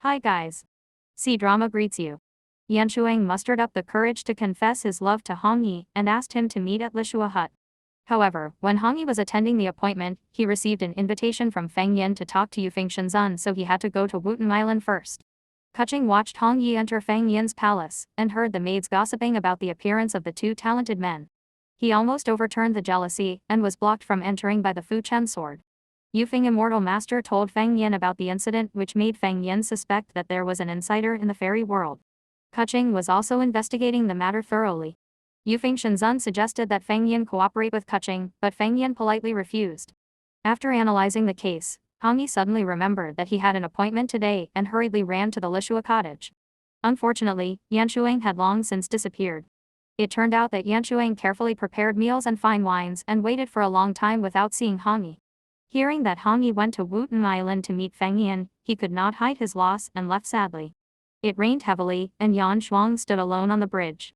Hi guys. C-drama greets you. Yanshuang mustered up the courage to confess his love to Hongyi and asked him to meet at Lishua Hut. However, when Hongyi was attending the appointment, he received an invitation from Feng Yin to talk to Yufeng Shenzhen, so he had to go to Wutong Island first. Kuching watched Hongyi enter Feng Yin's palace and heard the maids gossiping about the appearance of the two talented men. He almost overturned the jealousy and was blocked from entering by the Fu Chen sword. Yufeng Immortal Master told Feng Yin about the incident, which made Feng Yin suspect that there was an insider in the fairy world. Kuching was also investigating the matter thoroughly. Yufeng Shenzhen suggested that Feng Yin cooperate with Kuching, but Feng Yin politely refused. After analyzing the case, Hongyi suddenly remembered that he had an appointment today and hurriedly ran to the Lishua cottage. Unfortunately, Yanshuang had long since disappeared. It turned out that Yanshuang carefully prepared meals and fine wines and waited for a long time without seeing Hongyi. Hearing that Hongyi went to Wutong Island to meet Feng Yin, he could not hide his loss and left sadly. It rained heavily, and Yanshuang stood alone on the bridge.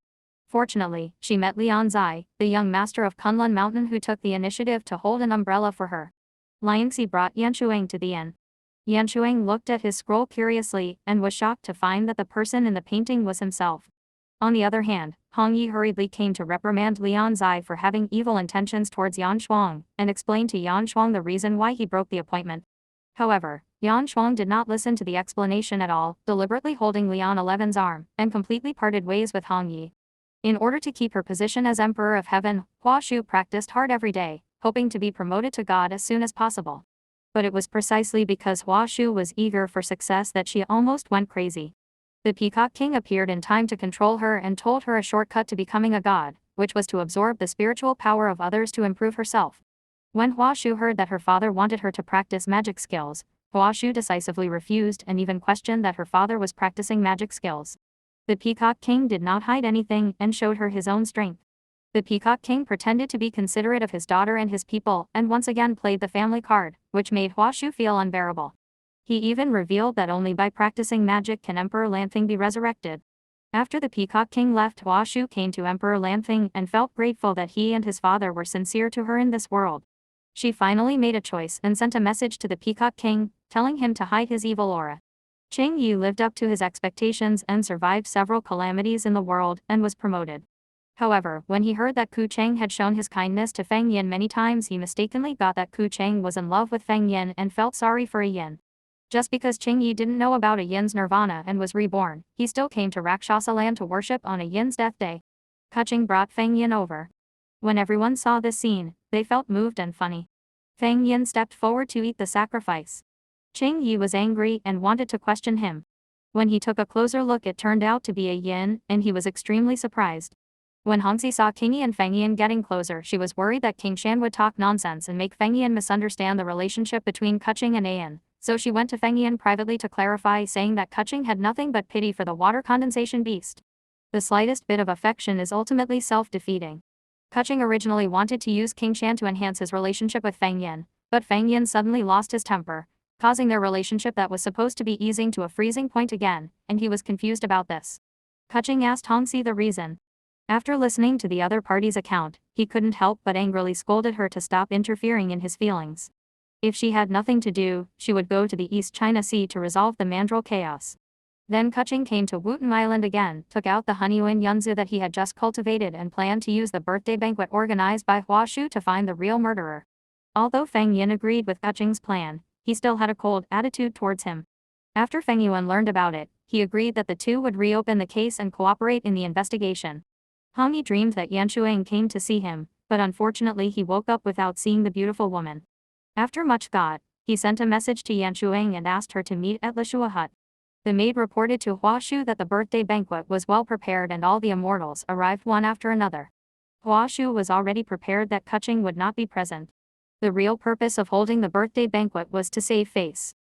Fortunately, she met Lian Zai, the young master of Kunlun Mountain, who took the initiative to hold an umbrella for her. Lianxi brought Yanshuang to the inn. Yanshuang looked at his scroll curiously and was shocked to find that the person in the painting was himself. On the other hand, Hongyi hurriedly came to reprimand Lian Zai for having evil intentions towards Yanshuang, and explained to Yanshuang the reason why he broke the appointment. However, Yanshuang did not listen to the explanation at all, deliberately holding Lian Eleven's arm, and completely parted ways with Hongyi. In order to keep her position as Emperor of Heaven, Hua Shu practiced hard every day, hoping to be promoted to God as soon as possible. But it was precisely because Hua Shu was eager for success that she almost went crazy. The Peacock King appeared in time to control her and told her a shortcut to becoming a god, which was to absorb the spiritual power of others to improve herself. When Hua Shu heard that her father wanted her to practice magic skills, Hua Shu decisively refused and even questioned that her father was practicing magic skills. The Peacock King did not hide anything and showed her his own strength. The Peacock King pretended to be considerate of his daughter and his people and once again played the family card, which made Hua Shu feel unbearable. He even revealed that only by practicing magic can Emperor Lanfeng be resurrected. After the Peacock King left, Hua Shu came to Emperor Lanfeng and felt grateful that he and his father were sincere to her in this world. She finally made a choice and sent a message to the Peacock King, telling him to hide his evil aura. Cheng Yu lived up to his expectations and survived several calamities in the world and was promoted. However, when he heard that Ku Cheng had shown his kindness to Feng Yin many times, he mistakenly got that Ku Cheng was in love with Feng Yin and felt sorry for a Yin. Just because Cheng Yi didn't know about a Yin's nirvana and was reborn, he still came to Rakshasa land to worship on a Yin's death day. Kuching brought Feng Yin over. When everyone saw this scene, they felt moved and funny. Feng Yin stepped forward to eat the sacrifice. Cheng Yi was angry and wanted to question him. When he took a closer look, it turned out to be a Yin, and he was extremely surprised. When Hongyi saw King Yi and Feng Yin getting closer, she was worried that King Shan would talk nonsense and make Feng Yin misunderstand the relationship between Kuching and Ayan. So she went to Feng Yin privately to clarify, saying that Kuching had nothing but pity for the water condensation beast. The slightest bit of affection is ultimately self-defeating. Kuching originally wanted to use King Shan to enhance his relationship with Feng Yin, but Feng Yin suddenly lost his temper, causing their relationship that was supposed to be easing to a freezing point again, and he was confused about this. Kuching asked Hongyi the reason. After listening to the other party's account, he couldn't help but angrily scolded her to stop interfering in his feelings. If she had nothing to do, she would go to the East China Sea to resolve the mandrill chaos. Then Kuching came to Wutong Island again, took out the Hunyuan Yunzi that he had just cultivated and planned to use the birthday banquet organized by Hua Shu to find the real murderer. Although Feng Yin agreed with Kuching's plan, he still had a cold attitude towards him. After Feng Yuan learned about it, he agreed that the two would reopen the case and cooperate in the investigation. Hongyi dreamed that Yanshuang came to see him, but unfortunately he woke up without seeing the beautiful woman. After much thought, he sent a message to Yanshuang and asked her to meet at Lishua Hut. The maid reported to Hua Shu that the birthday banquet was well prepared and all the immortals arrived one after another. Hua Shu was already prepared that Kuching would not be present. The real purpose of holding the birthday banquet was to save face.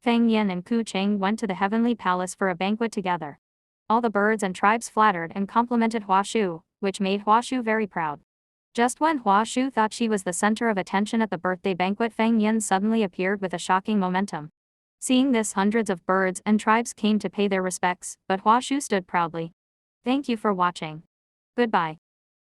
Feng Yin and Ku Cheng went to the heavenly palace for a banquet together. All the birds and tribes flattered and complimented Hua Shu, which made Hua Shu very proud. Just when Hua Shu thought she was the center of attention at the birthday banquet, Feng Yin suddenly appeared with a shocking momentum. Seeing this, hundreds of birds and tribes came to pay their respects, but Hua Shu stood proudly. Thank you for watching. Goodbye.